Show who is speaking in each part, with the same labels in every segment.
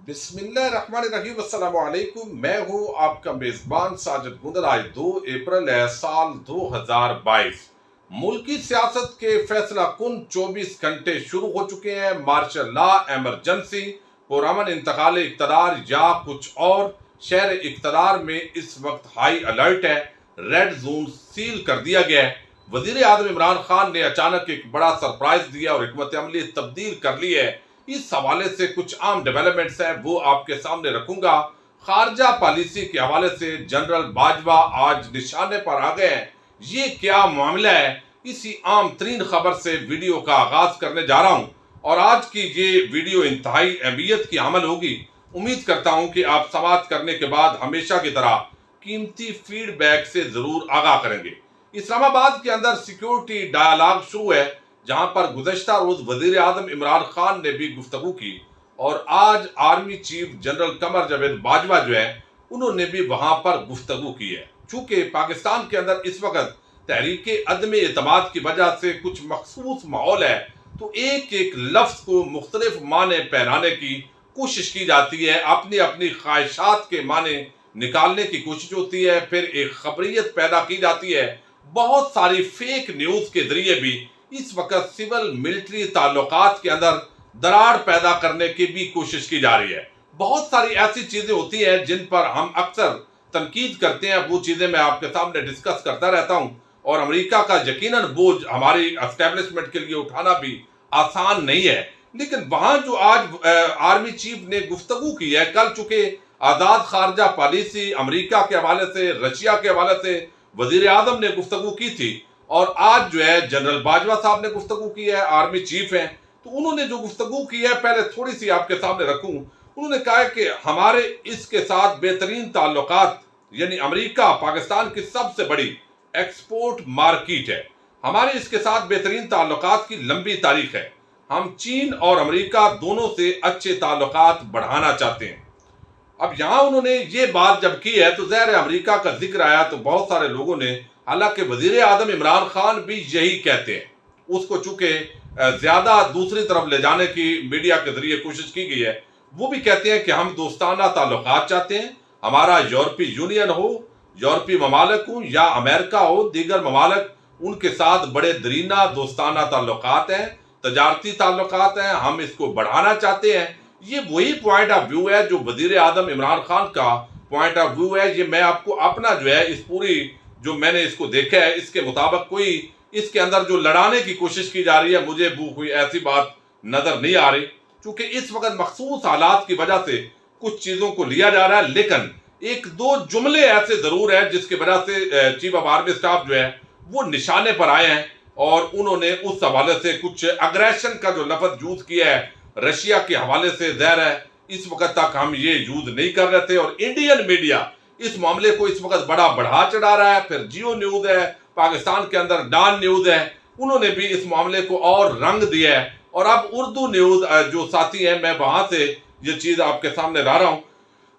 Speaker 1: بسم اللہ الرحمن الرحیم، السلام علیکم۔ میں ہوں آپ کا میزبان ساجد گندر۔ آج 2 اپریل ہے، سال 2022۔ ملکی سیاست کے فیصلہ کن 24 گھنٹے شروع ہو چکے ہیں۔ مارشل لا، ایمرجنسی، پرامن انتقال اقتدار یا کچھ اور؟ شہر اقتدار میں اس وقت ہائی الرٹ ہے، ریڈ زون سیل کر دیا گیا ہے۔ وزیر اعظم عمران خان نے اچانک ایک بڑا سرپرائز دیا اور حکمت عملی تبدیل کر لی ہے۔ اس حوالے سے کچھ عام ڈیولپمنٹس ہیں، وہ آپ کے سامنے رکھوں گا۔ خارجہ پالیسی کے حوالے سے جنرل باجوہ آج نشانے پر آ گئے ہیں۔ یہ کیا معاملہ ہے؟ اسی عام ترین خبر سے ویڈیو کا آغاز کرنے جا رہا ہوں، اور آج کی یہ ویڈیو انتہائی اہمیت کی حامل ہوگی۔ امید کرتا ہوں کہ آپ سماعت کرنے کے بعد ہمیشہ کی طرح قیمتی فیڈ بیک سے ضرور آگاہ کریں گے۔ اسلام آباد کے اندر سیکیورٹی ڈائیلاگ شروع ہے، جہاں پر گزشتہ روز وزیر اعظم عمران خان نے بھی گفتگو کی، اور آج army chief general Qamar Javed Bajwa جو ہے انہوں نے بھی وہاں پر گفتگو کی ہے۔ چونکہ پاکستان کے اندر اس وقت تحریک عدم اعتماد کی وجہ سے کچھ مخصوص ماحول ہے، تو ایک ایک لفظ کو مختلف معنی پہنانے کی کوشش کی جاتی ہے، اپنی اپنی خواہشات کے معنی نکالنے کی کوشش ہوتی ہے، پھر ایک خبریت پیدا کی جاتی ہے۔ بہت ساری فیک نیوز کے ذریعے بھی اس وقت سول ملٹری تعلقات کے اندر دراڑ پیدا کرنے کی بھی کوشش کی جا رہی ہے۔ بہت ساری ایسی چیزیں ہوتی ہیں جن پر ہم اکثر تنقید کرتے ہیں، وہ چیزیں میں آپ کے سامنے ڈسکس کرتا رہتا ہوں، اور امریکہ کا یقیناً بوجھ ہماری اسٹیبلشمنٹ کے لیے اٹھانا بھی آسان نہیں ہے۔ لیکن وہاں جو آج آرمی چیف نے گفتگو کی ہے، کل چونکہ آزاد خارجہ پالیسی امریکہ کے حوالے سے، رشیا کے حوالے سے وزیر اعظم نے گفتگو کی تھی، اور آج جو ہے جنرل باجوہ صاحب نے گفتگو کی ہے، آرمی چیف ہیں، تو انہوں نے جو گفتگو کی ہے پہلے تھوڑی سی آپ کے سامنے رکھوں۔ انہوں نے کہا ہے کہ ہمارے اس کے ساتھ بہترین تعلقات، یعنی امریکہ پاکستان کی سب سے بڑی ایکسپورٹ مارکیٹ ہے، ہمارے اس کے ساتھ بہترین تعلقات کی لمبی تاریخ ہے، ہم چین اور امریکہ دونوں سے اچھے تعلقات بڑھانا چاہتے ہیں۔ اب یہاں انہوں نے یہ بات جب کی ہے تو ظاہر ہے امریکہ کا ذکر آیا تو بہت سارے لوگوں نے، حالانکہ وزیر اعظم عمران خان بھی یہی کہتے ہیں، اس کو چونکہ زیادہ دوسری طرف لے جانے کی میڈیا کے ذریعے کوشش کی گئی ہے، وہ بھی کہتے ہیں کہ ہم دوستانہ تعلقات چاہتے ہیں، ہمارا یورپی یونین ہو، یورپی ممالک ہوں یا امریکہ ہو، دیگر ممالک، ان کے ساتھ بڑے دیرینہ دوستانہ تعلقات ہیں، تجارتی تعلقات ہیں، ہم اس کو بڑھانا چاہتے ہیں۔ یہ وہی پوائنٹ آف ویو ہے جو وزیر اعظم عمران خان کا پوائنٹ آف ویو ہے۔ یہ میں آپ کو اپنا جو ہے اس پوری جو میں نے اس کو دیکھا ہے اس کے مطابق کوئی اس کے اندر جو لڑانے کی کوشش کی جا رہی ہے، مجھے کوئی ایسی بات نظر نہیں آ رہی، چونکہ اس وقت مخصوص حالات کی وجہ سے کچھ چیزوں کو لیا جا رہا ہے۔ لیکن ایک دو جملے ایسے ضرور ہیں جس کی وجہ سے چیف آف آرمی اسٹاف جو ہے وہ نشانے پر آئے ہیں، اور انہوں نے اس حوالے سے کچھ اگریشن کا جو لفظ یوز کیا ہے رشیا کے حوالے سے، ظاہر ہے اس وقت تک ہم یہ یوز نہیں کر رہے تھے، اور انڈین میڈیا اس معاملے کو اس وقت بڑا بڑھا چڑھا رہا ہے۔ پھر جیو نیوز ہے پاکستان کے اندر، ڈان نیوز ہے، انہوں نے بھی اس معاملے کو اور رنگ دیا ہے، اور اب اردو نیوز جو ساتھی ہیں، میں وہاں سے یہ چیز آپ کے سامنے لا رہا ہوں،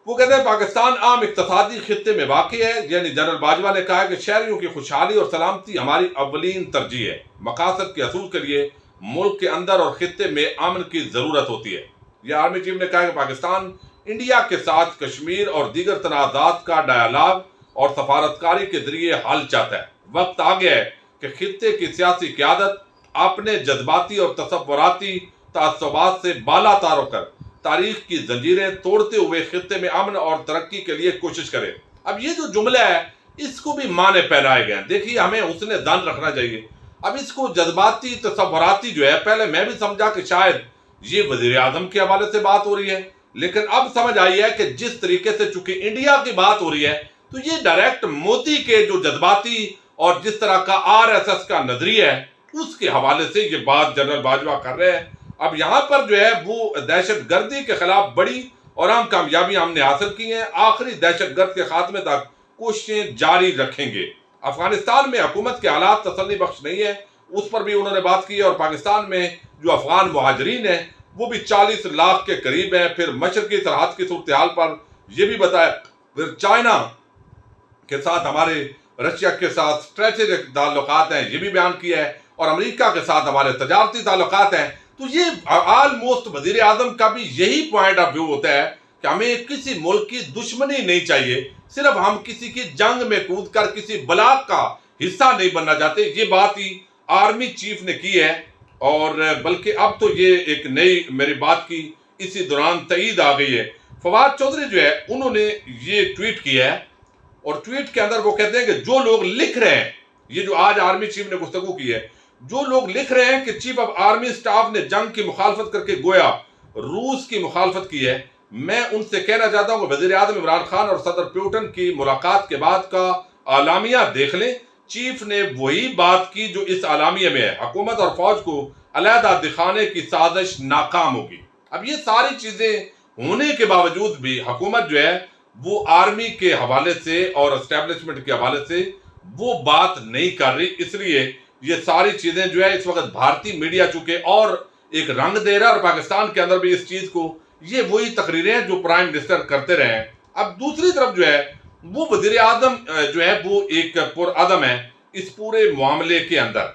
Speaker 1: وہ کہتے ہیں پاکستان عام اقتصادی خطے میں واقع ہے، یعنی جنرل باجوہ نے کہا کہ شہریوں کی خوشحالی اور سلامتی ہماری اولین ترجیح ہے، مقاصد کے حصول کے لیے ملک کے اندر اور خطے میں امن کی ضرورت ہوتی ہے۔ یہ آرمی چیف نے کہا کہ پاکستان انڈیا کے ساتھ کشمیر اور دیگر تنازعات کا ڈائیلاگ اور سفارتکاری کے ذریعے حل چاہتا ہے۔ وقت آ گیا ہے کہ خطے کی سیاسی قیادت اپنے جذباتی اور تصوراتی تعصبات سے بالا تار ہو کر تاریخ کی زنجیریں توڑتے ہوئے خطے میں امن اور ترقی کے لیے کوشش کرے۔ اب یہ جو جملہ ہے اس کو بھی معنی پہنائے گئے ہیں۔ دیکھیے ہمیں حسن ظن رکھنا چاہیے۔ اب اس کو جذباتی تصوراتی جو ہے، پہلے میں بھی سمجھا کہ شاید یہ وزیر اعظم کے حوالے سے بات ہو رہی ہے، لیکن اب سمجھ آئی ہے کہ جس طریقے سے چونکہ انڈیا کی بات ہو رہی ہے تو یہ ڈائریکٹ مودی کے جو جذباتی اور جس طرح کا RSS کا نظریہ ہے اس کے حوالے سے یہ بات جنرل باجوہ کر رہے ہیں۔ اب یہاں پر جو ہے وہ دہشت گردی کے خلاف بڑی اور اہم کامیابیاں ہم نے حاصل کی ہیں، آخری دہشت گرد کے خاتمے تک کوششیں جاری رکھیں گے۔ افغانستان میں حکومت کے حالات تسلی بخش نہیں ہے، اس پر بھی انہوں نے بات کی، اور پاکستان میں جو افغان مہاجرین ہیں وہ بھی 40 لاکھ کے قریب ہیں۔ پھر مشرقی سرحد کی صورتحال پر یہ بھی بتایا، پھر چائنا کے ساتھ ہمارے رشیا کے ساتھ اسٹریٹجک تعلقات ہیں یہ بھی بیان کیا ہے، اور امریکہ کے ساتھ ہمارے تجارتی تعلقات ہیں۔ تو یہ آلموسٹ وزیر اعظم کا بھی یہی پوائنٹ آف ویو ہوتا ہے کہ ہمیں کسی ملک کی دشمنی نہیں چاہیے، صرف ہم کسی کی جنگ میں کود کر کسی بلاک کا حصہ نہیں بننا چاہتے۔ یہ بات ہی آرمی چیف نے کی ہے، اور بلکہ اب تو یہ ایک نئی میری بات کی اسی دوران تائید آ گئی ہے۔ فواد چودھری جو ہے انہوں نے یہ ٹویٹ کیا ہے، اور ٹویٹ کے اندر وہ کہتے ہیں کہ جو لوگ لکھ رہے ہیں، یہ جو آج آرمی چیف نے گفتگو کی ہے، جو لوگ لکھ رہے ہیں کہ چیف آف آرمی سٹاف نے جنگ کی مخالفت کر کے گویا روس کی مخالفت کی ہے، میں ان سے کہنا چاہتا ہوں کہ وزیر اعظم عمران خان اور صدر پیوٹن کی ملاقات کے بعد کا اعلامیہ دیکھ لیں۔ چیف نے وہی بات کی جو اس اعلامیہ میں ہے، حکومت اور فوج کو علیحدہ دکھانے کی سازش ناکام ہوگی۔ اب یہ ساری چیزیں ہونے کے باوجود بھی حکومت جو ہے وہ آرمی کے حوالے سے اور اسٹیبلشمنٹ کے حوالے سے وہ بات نہیں کر رہی، اس لیے یہ ساری چیزیں جو ہے اس وقت بھارتی میڈیا چونکہ اور ایک رنگ دے رہا ہے، اور پاکستان کے اندر بھی اس چیز کو یہ وہی تقریریں ہیں جو پرائم منسٹر کرتے رہے ہیں۔ اب دوسری طرف جو ہے وہ وزیر اعظم جو ہے وہ ایک پرعدم ہے اس پورے معاملے کے اندر،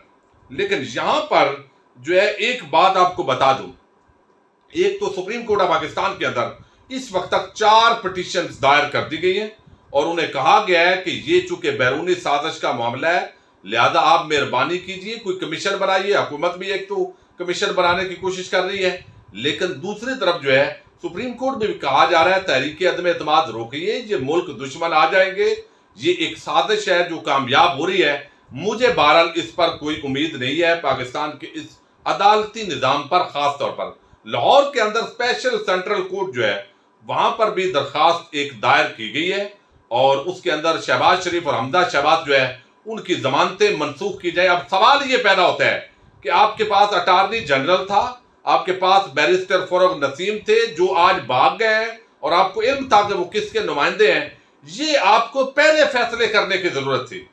Speaker 1: لیکن یہاں پر جو ہے ایک بات آپ کو بتا دوں، ایک تو سپریم کورٹ آف پاکستان کے اندر اس وقت تک 4 پٹیشنز دائر کر دی گئی ہیں، اور انہیں کہا گیا ہے کہ یہ چونکہ بیرونی سازش کا معاملہ ہے، لہذا آپ مہربانی کیجئے کوئی کمیشن بنائیے۔ حکومت بھی ایک تو کمیشن بنانے کی کوشش کر رہی ہے، لیکن دوسری طرف جو ہے سپریم کورٹ میں بھی کہا جا رہا ہے تحریک عدم اعتماد روکیے، یہ ملک دشمن آ جائیں گے، یہ ایک سازش ہے جو کامیاب ہو رہی ہے۔ مجھے بہرحال اس پر کوئی امید نہیں ہے پاکستان کے اس عدالتی نظام پر، خاص طور پر لاہور کے اندر اسپیشل سینٹرل کورٹ جو ہے وہاں پر بھی درخواست ایک دائر کی گئی ہے، اور اس کے اندر شہباز شریف اور حمزہ شہباز جو ہے ان کی ضمانتیں منسوخ کی جائیں۔ اب سوال یہ پیدا ہوتا ہے کہ آپ کے پاس اٹارنی جنرل تھا، آپ کے پاس بیرسٹر فروغ نسیم تھے جو آج بھاگ گئے ہیں، اور آپ کو علم تھا کہ وہ کس کے نمائندے ہیں، یہ آپ کو پہلے فیصلے کرنے کی ضرورت تھی۔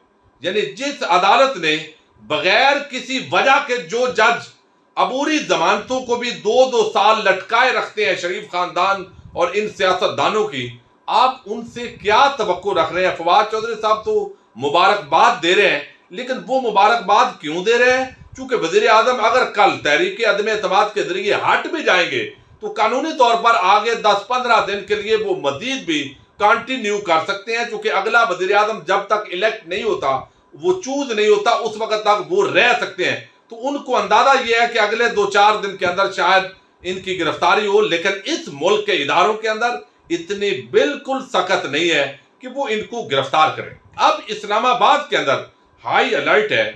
Speaker 1: یعنی جس عدالت نے بغیر کسی وجہ کے جو جج عبوری ضمانتوں کو بھی 2 سال لٹکائے رکھتے ہیں شریف خاندان اور ان سیاست دانوں کی، آپ ان سے کیا توقع رکھ رہے ہیں؟ فواد چودھری صاحب تو مبارکباد دے رہے ہیں، لیکن وہ مبارکباد کیوں دے رہے ہیں؟ چونکہ وزیر اعظم اگر کل تحریک عدم اعتماد کے ذریعے ہٹ بھی جائیں گے تو قانونی طور پر آگے 10-15 دن کے لیے وہ مزید بھی کنٹینیو کر سکتے ہیں، چونکہ اگلا وزیر اعظم جب تک الیکٹ نہیں ہوتا، وہ چوز نہیں ہوتا، اس وقت تک وہ رہ سکتے ہیں۔ تو ان کو اندازہ یہ ہے کہ اگلے 2-4 دن کے اندر شاید ان کی گرفتاری ہو، لیکن اس ملک کے اداروں کے اندر اتنی بالکل سخت نہیں ہے کہ وہ ان کو گرفتار کریں۔ اب اسلام آباد کے اندر ہائی الرٹ ہے،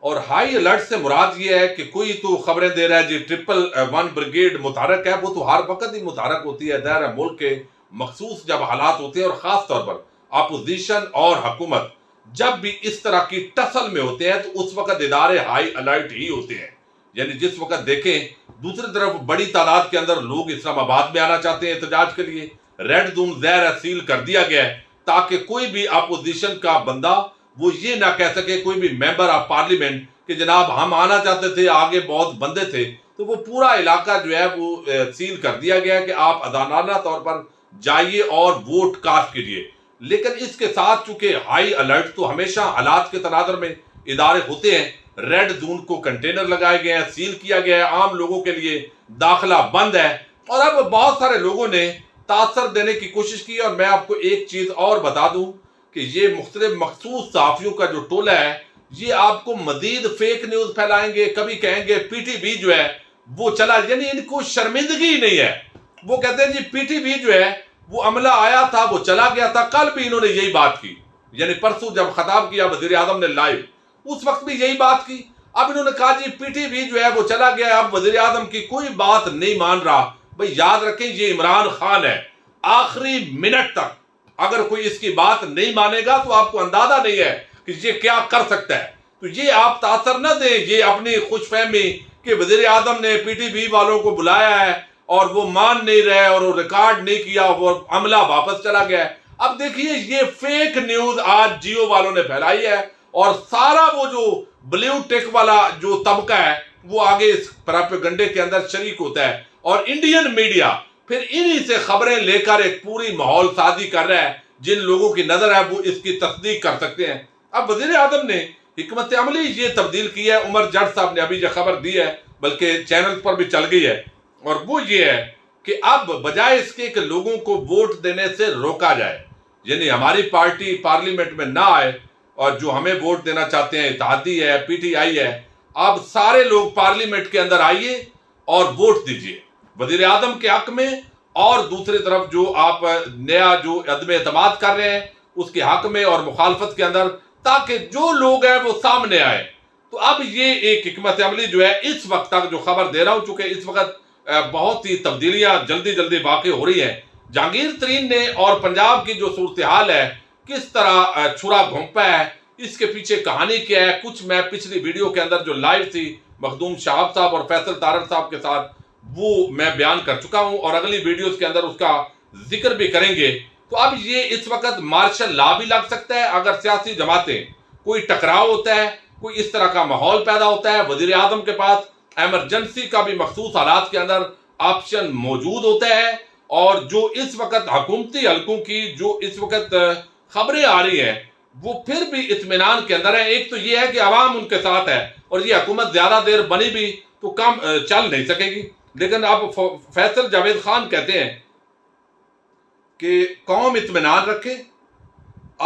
Speaker 1: اور ہائی الرٹ سے مراد یہ ہے کہ کوئی تو خبریں دے رہا ہے جی 111 بریگیڈ متحرک ہے، وہ تو ہر وقت ہی متحرک ہوتی ہے، ظاہر ہے ملک کے مخصوص جب حالات ہوتے ہیں، اور خاص طور پر اپوزیشن اور حکومت جب بھی اس طرح کی ٹسل میں ہوتے ہیں تو اس وقت ادارے ہائی الرٹ ہی ہوتے ہیں۔ یعنی جس وقت دیکھیں دوسری طرف بڑی تعداد کے اندر لوگ اسلام آباد میں آنا چاہتے ہیں احتجاج کے لیے، ریڈ زون ظاہر ہے سیل کر دیا گیا ہے تاکہ کوئی بھی اپوزیشن کا بندہ وہ یہ نہ کہہ سکے، کوئی بھی ممبر آف پارلیمنٹ کہ جناب ہم آنا چاہتے تھے، آگے بہت بندے تھے، تو وہ پورا علاقہ جو ہے وہ سیل کر دیا گیا ہے کہ آپ آزادانہ طور پر جائیے اور ووٹ کاسٹ کیجیے۔ لیکن اس کے ساتھ چونکہ ہائی الرٹ تو ہمیشہ حالات کے تناظر میں ادارے ہوتے ہیں، ریڈ زون کو کنٹینر لگائے گئے ہیں، سیل کیا گیا ہے، عام لوگوں کے لیے داخلہ بند ہے، اور اب بہت سارے لوگوں نے تاثر دینے کی کوشش کی۔ اور میں آپ کو ایک چیز اور بتا دوں کہ یہ مختلف مخصوص صحافیوں کا جو ٹولہ ہے یہ آپ کو مزید فیک نیوز پھیلائیں گے، کبھی کہیں گے پی ٹی وی جو ہے وہ چلا، یعنی ان کو شرمندگی نہیں ہے، وہ کہتے ہیں جی پی ٹی وی جو ہے وہ عملہ آیا تھا وہ چلا گیا تھا۔ کل بھی انہوں نے یہی بات کی، یعنی پرسوں جب خطاب کیا وزیر اعظم نے لائیو، اس وقت بھی یہی بات کی۔ اب انہوں نے کہا جی پی ٹی وی جو ہے وہ چلا گیا، اب وزیر اعظم کی کوئی بات نہیں مان رہا۔ بھئی یاد رکھیں یہ عمران خان ہے، آخری منٹ تک اگر کوئی اس کی بات نہیں مانے گا تو آپ کو اندازہ نہیں ہے کہ یہ کیا کر سکتا ہے۔ تو یہ آپ تاثر نہ دیں یہ اپنی خوش فہمی کہ وزیر اعظم نے پی ٹی وی والوں کو بلایا ہے اور وہ مان نہیں رہے اور وہ ریکارڈ نہیں کیا، وہ عملہ واپس چلا گیا ہے۔ اب دیکھیے یہ فیک نیوز آج جیو والوں نے پھیلائی ہے، اور سارا وہ جو بلیو ٹیک والا جو طبقہ ہے وہ آگے اس پراپیگنڈے کے اندر شریک ہوتا ہے، اور انڈین میڈیا پھر انہی سے خبریں لے کر ایک پوری ماحول سازی کر رہا ہے، جن لوگوں کی نظر ہے وہ اس کی تصدیق کر سکتے ہیں۔ اب وزیر اعظم نے حکمت عملی یہ تبدیل کی ہے، عمر جٹ صاحب نے ابھی جو خبر دی ہے بلکہ چینل پر بھی چل گئی ہے، اور وہ یہ ہے کہ اب بجائے اس کے کہ لوگوں کو ووٹ دینے سے روکا جائے، یعنی ہماری پارٹی پارلیمنٹ میں نہ آئے اور جو ہمیں ووٹ دینا چاہتے ہیں اتحادی ہے، پی ٹی آئی ہے، اب سارے لوگ پارلیمنٹ کے اندر آئیے اور ووٹ دیجئے وزیر اعظم کے حق میں، اور دوسری طرف جو آپ نیا جو عدم اعتماد کر رہے ہیں اس کے حق میں اور مخالفت کے اندر، تاکہ جو لوگ ہیں وہ سامنے آئے۔ تو اب یہ ایک حکمت عملی جو ہے اس وقت تک جو خبر دے رہا ہوں، چونکہ اس وقت بہت ہی تبدیلیاں جلدی جلدی واقع ہو رہی ہیں، جہانگیر ترین نے اور پنجاب کی جو صورتحال ہے کس طرح چھرا گھونپا ہے، اس کے پیچھے کہانی کیا ہے، کچھ میں پچھلی ویڈیو کے اندر جو لائیو تھی مخدوم شہاب صاحب اور فیصل تارڑ صاحب کے ساتھ وہ میں بیان کر چکا ہوں، اور اگلی ویڈیوز کے اندر اس کا ذکر بھی کریں گے۔ تو اب یہ اس وقت مارشل لا بھی لگ سکتا ہے اگر سیاسی جماعتیں کوئی ٹکراؤ ہوتا ہے، کوئی اس طرح کا ماحول پیدا ہوتا ہے، وزیر اعظم کے پاس ایمرجنسی کا بھی مخصوص حالات کے اندر آپشن موجود ہوتا ہے، اور جو اس وقت حکومتی حلقوں کی جو اس وقت خبریں آ رہی ہیں وہ پھر بھی اطمینان کے اندر ہے۔ ایک تو یہ ہے کہ عوام ان کے ساتھ ہے، اور یہ حکومت زیادہ دیر بنی بھی تو کم چل نہیں سکے گی، لیکن اب فیصل جاوید خان کہتے ہیں کہ قوم اطمینان رکھے،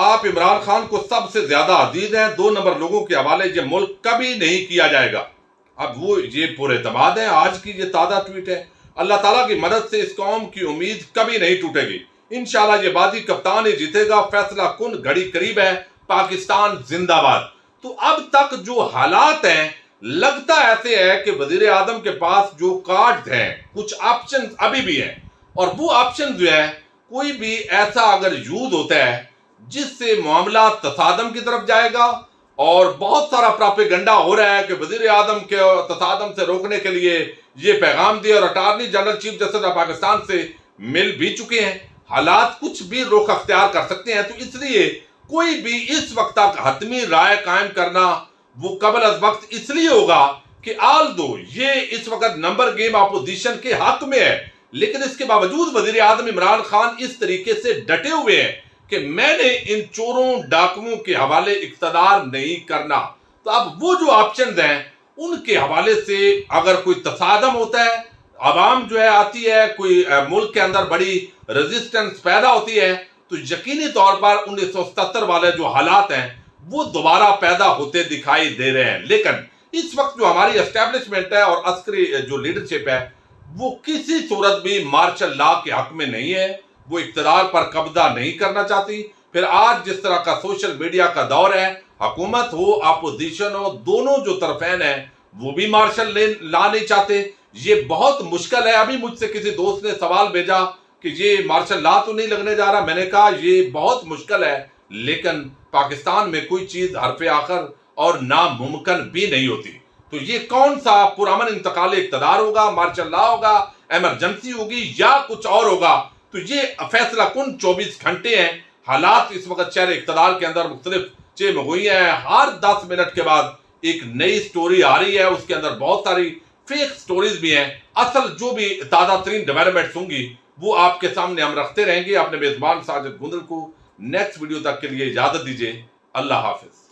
Speaker 1: آپ عمران خان کو سب سے زیادہ عزیز ہیں، 2 نمبر لوگوں کے حوالے یہ ملک کبھی نہیں کیا جائے گا۔ اب وہ یہ پورے اعتماد ہے، آج کی یہ تازہ ٹویٹ ہے، اللہ تعالیٰ کی مدد سے اس قوم کی امید کبھی نہیں ٹوٹے گی، انشاءاللہ یہ بازی کپتان ہی جیتے گا، فیصلہ کن گھڑی قریب ہے، پاکستان زندہ باد۔ تو اب تک جو حالات ہیں لگتا ایسے ہے کہ وزیر اعظم کے پاس جو کارڈز ہیں، کچھ آپشنز ابھی بھی ہیں، اور وہ آپشن جو ہے کوئی بھی ایسا اگر یوز ہوتا ہے جس سے معاملہ تصادم کی طرف جائے گا، اور بہت سارا پراپیگنڈا ہو رہا ہے کہ وزیر اعظم کے تصادم سے روکنے کے لیے یہ پیغام دیا، اور attorney general chief justice of Pakistan سے مل بھی چکے ہیں، حالات کچھ بھی رخ اختیار کر سکتے ہیں۔ تو اس لیے کوئی بھی اس وقت تک حتمی رائے قائم کرنا وہ قبل از وقت اس لیے ہوگا کہ آلدو یہ اس وقت نمبر گیم اپوزیشن کے حق میں ہے، لیکن اس کے باوجود وزیر اعظم عمران خان اس طریقے سے ڈٹے ہوئے ہیں کہ میں نے ان چوروں ڈاکوؤں کے حوالے اقتدار نہیں کرنا۔ تو اب وہ جو آپشنز ہیں ان کے حوالے سے اگر کوئی تصادم ہوتا ہے، عوام جو ہے آتی ہے، کوئی ملک کے اندر بڑی ریزسٹنس پیدا ہوتی ہے، تو یقینی طور پر 1977 والے جو حالات ہیں وہ دوبارہ پیدا ہوتے دکھائی دے رہے ہیں۔ لیکن اس وقت جو ہماری اسٹیبلشمنٹ ہے اور عسکری جو لیڈرشپ ہے وہ کسی صورت بھی مارشل لا کے حق میں نہیں ہے، وہ اقتدار پر قبضہ نہیں کرنا چاہتی۔ پھر آج جس طرح کا سوشل میڈیا کا دور ہے، حکومت ہو اپوزیشن ہو، دونوں جو طرفین ہیں وہ بھی مارشل لا نہیں چاہتے۔ یہ بہت مشکل ہے۔ ابھی مجھ سے کسی دوست نے سوال بھیجا کہ یہ مارشل لا تو نہیں لگنے جا رہا، میں نے کہا یہ بہت مشکل ہے، لیکن پاکستان میں کوئی چیز حرف آخر اور ناممکن بھی نہیں ہوتی۔ تو یہ کون سا پرامن انتقال اقتدار ہوگا، مارشل لا ہوگا، ایمرجنسی ہوگی یا کچھ اور ہوگا، تو یہ فیصلہ کن 24 گھنٹے ہیں۔ حالات اس وقت شہر اقتدار کے اندر مختلف چیم ہوئی ہیں، ہر 10 منٹ کے بعد ایک نئی سٹوری آ رہی ہے، اس کے اندر بہت ساری فیک سٹوریز بھی ہیں۔ اصل جو بھی تازہ ترین ڈیولپمنٹس ہوں گی وہ آپ کے سامنے ہم رکھتے رہیں گے۔ اپنے میزبان ساجد گندل کو نیکسٹ ویڈیو تک کے لیے اجازت دیجیے۔ اللہ حافظ۔